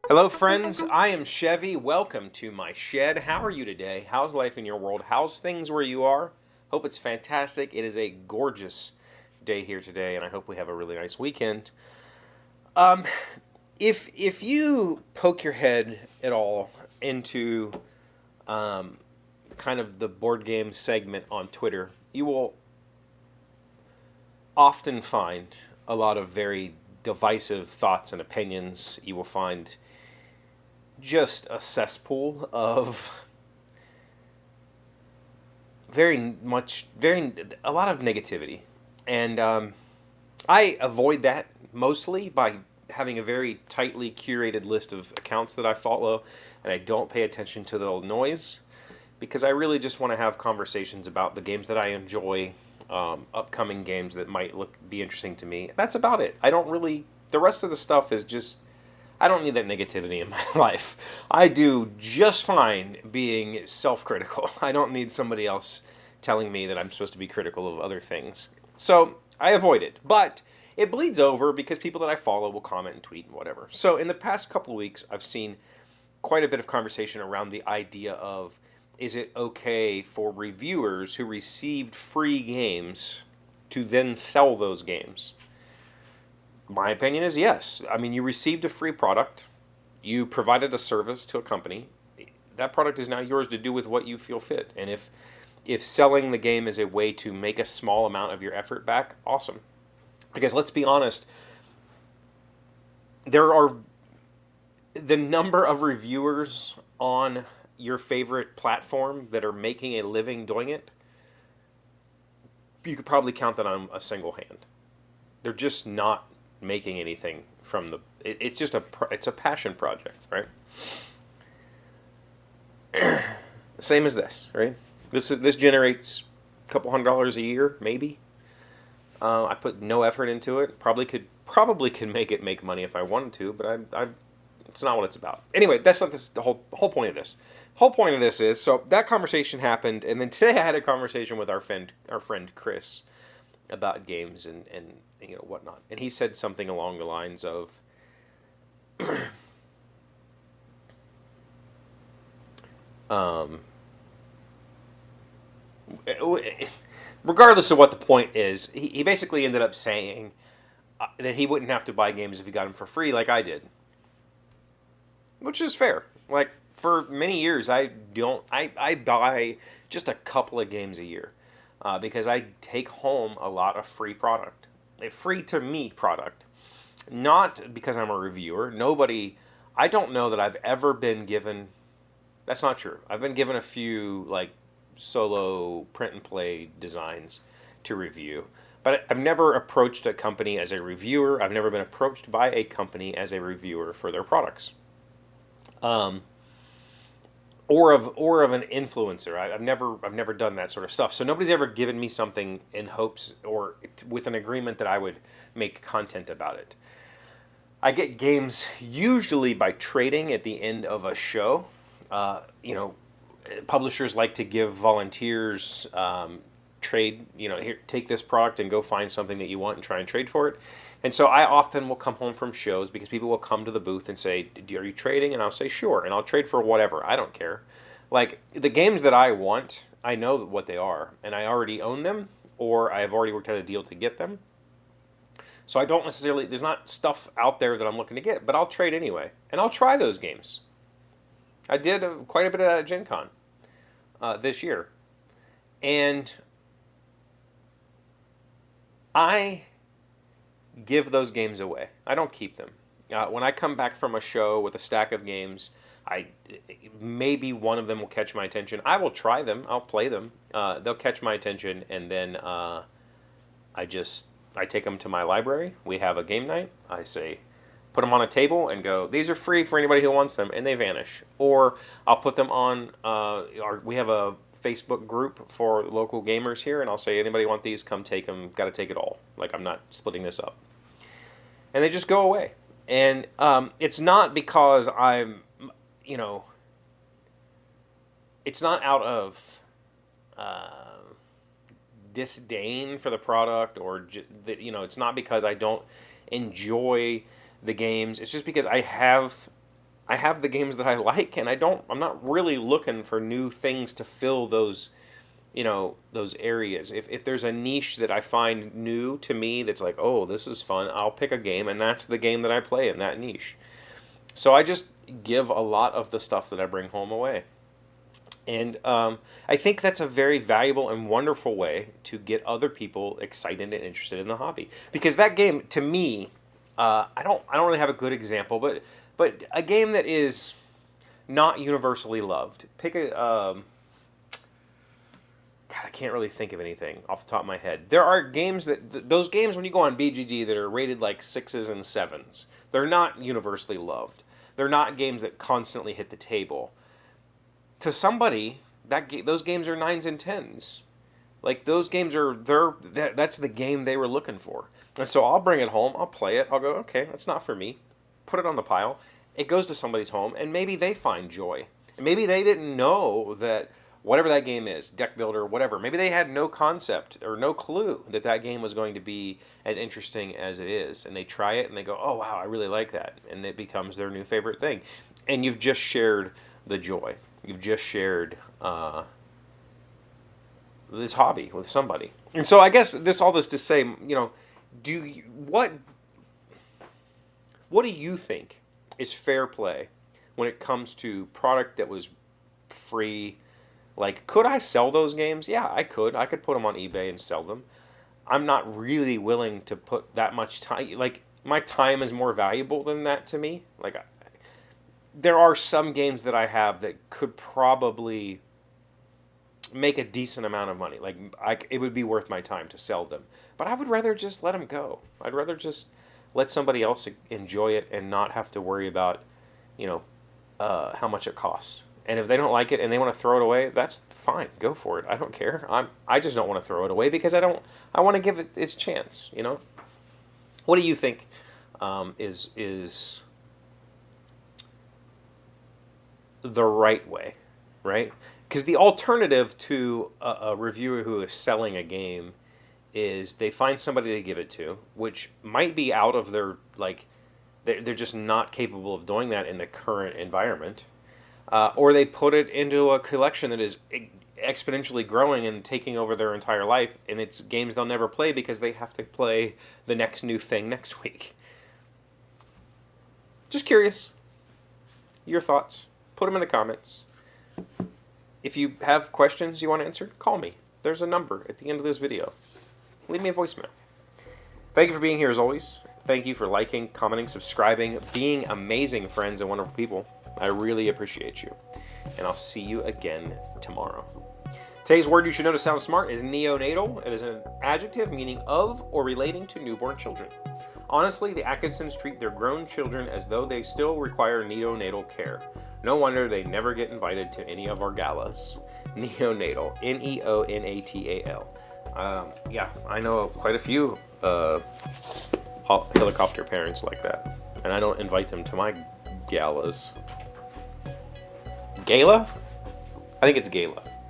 Hello, friends. I am Chevee. Welcome to my shed. How are you today? How's life in your world? How's things where you are? Hope it's fantastic. It is a gorgeous day here today, and I hope we have a really nice weekend. Um, if you poke your head at all into um, kind of the board game segment on Twitter, you will often find a lot of very divisive thoughts and opinions. You will find just a cesspool of a lot of negativity. And I avoid that mostly by having a very tightly curated list of accounts that I follow, and I don't pay attention to the noise because I really just want to have conversations about the games that I enjoy, upcoming games that might be interesting to me. That's about it. I don't really. The rest of the stuff is just I don't need that negativity in my life. I do just fine being self critical. I don't need somebody else telling me that I'm supposed to be critical of other things. So I avoid it. But it bleeds over because people that I follow will comment and tweet and whatever. So in the past couple of weeks, I've seen quite a bit of conversation around the idea of is it okay for reviewers who received free games to then sell those games? My opinion is yes. I mean, you received a free product, you provided a service to a company. That product is now yours to do with what you feel fit. And if selling the game is a way to make a small amount of your effort back, awesome. Because let's be honest, there are the number of reviewers on your favorite platform that are making a living doing it. You could probably count that on a single hand. They're just not making anything from it's just it's a passion project, right? Same as this, right? This generates a couple $100 a year, maybe. I put no effort into it. Probably could make it make money if I wanted to, but I it's not what it's about. Anyway, that's not the whole point of this. Whole point of this is so that conversation happened, and then today I had a conversation with our friend Chris about games and whatnot, and he said something along the lines of um, regardless of what the point is, he basically ended up saying that he wouldn't have to buy games if he got them for free like I did, which is fair. Like for many years, I buy just a couple of games a year because I take home a lot of free product, a free to me product, not because I'm a reviewer. I don't know that I've ever been given. That's not true. I've been given a few like solo print and play designs to review. But I've never approached a company as a reviewer. I've never been approached by a company as a reviewer for their products. Um, or of an influencer. I've never done that sort of stuff. So nobody's ever given me something in hopes or with an agreement that I would make content about it. I get games usually by trading at the end of a show. Publishers like to give volunteers trade. Here, take this product and go find something that you want and try and trade for it. And so I often will come home from shows because people will come to the booth and say, "Are you trading?" And I'll say, "Sure." And I'll trade for whatever. I don't care. Like the games that I want, I know what they are, and I already own them, or I have already worked out a deal to get them. So I don't necessarily. There's not stuff out there that I'm looking to get, but I'll trade anyway, and I'll try those games. I did quite a bit of that at Gen Con this year, and I give those games away. I don't keep them. When I come back from a show with a stack of games, I maybe one of them will catch my attention. I will try them. I'll play them. They'll catch my attention, and then I take them to my library. We have a game night. I say, put them on a table and go, these are free for anybody who wants them, and they vanish. Or I'll put them on. We have a Facebook group for local gamers here, and I'll say, anybody want these? Come take them. Got to take it all. Like I'm not splitting this up. And they just go away. And it's not because I'm, it's not out of disdain for the product or it's not because I don't enjoy the games. It's just because I have I have the games that I like, and I'm not really looking for new things to fill those, those areas. If there's a niche that I find new to me that's like, oh, this is fun, I'll pick a game, and that's the game that I play in that niche. So I just give a lot of the stuff that I bring home away. And I think that's a very valuable and wonderful way to get other people excited and interested in the hobby. Because that game, to me, I don't really have a good example, but a game that is not universally loved. Pick a God, I can't really think of anything off the top of my head. There are games those games when you go on BGG that are rated like 6s and 7s. They're not universally loved. They're not games that constantly hit the table. To somebody, those games are 9s and 10s. Like, those games that's the game they were looking for. And so I'll bring it home, I'll play it, I'll go, okay, that's not for me. Put it on the pile. It goes to somebody's home, and maybe they find joy. And maybe they didn't know that whatever that game is, deck builder, whatever, maybe they had no concept or no clue that that game was going to be as interesting as it is. And they try it, and they go, oh, wow, I really like that. And it becomes their new favorite thing. And you've just shared the joy. You've just shared this hobby with somebody. And so I guess all this to say, what do you think is fair play when it comes to product that was free? Like, could I sell those games? Yeah, I could. I could put them on eBay and sell them. I'm not really willing to put that much time. Like, my time is more valuable than that to me. Like, there are some games that I have that could probably make a decent amount of money. Like, it would be worth my time to sell them. But I would rather just let them go. I'd rather just let somebody else enjoy it and not have to worry about, how much it costs. And if they don't like it and they want to throw it away, that's fine. Go for it. I don't care. I just don't want to throw it away because I want to give it its chance. What do you think is the right way, right? Because the alternative to a reviewer who is selling a game is they find somebody to give it to, which might be out of their, they're just not capable of doing that in the current environment. Or they put it into a collection that is exponentially growing and taking over their entire life, and it's games they'll never play because they have to play the next new thing next week. Just curious. Your thoughts. Put them in the comments. If you have questions you want answered, call me. There's a number at the end of this video. Leave me a voicemail. Thank you for being here as always. Thank you for liking, commenting, subscribing, being amazing friends and wonderful people. I really appreciate you. And I'll see you again tomorrow. Today's word you should know to sound smart is neonatal. It is an adjective meaning of or relating to newborn children. Honestly, the Atkinsons treat their grown children as though they still require neonatal care. No wonder they never get invited to any of our galas. Neonatal. Neonatal. Yeah, I know quite a few helicopter parents like that. And I don't invite them to my galas. Gala? I think it's gala.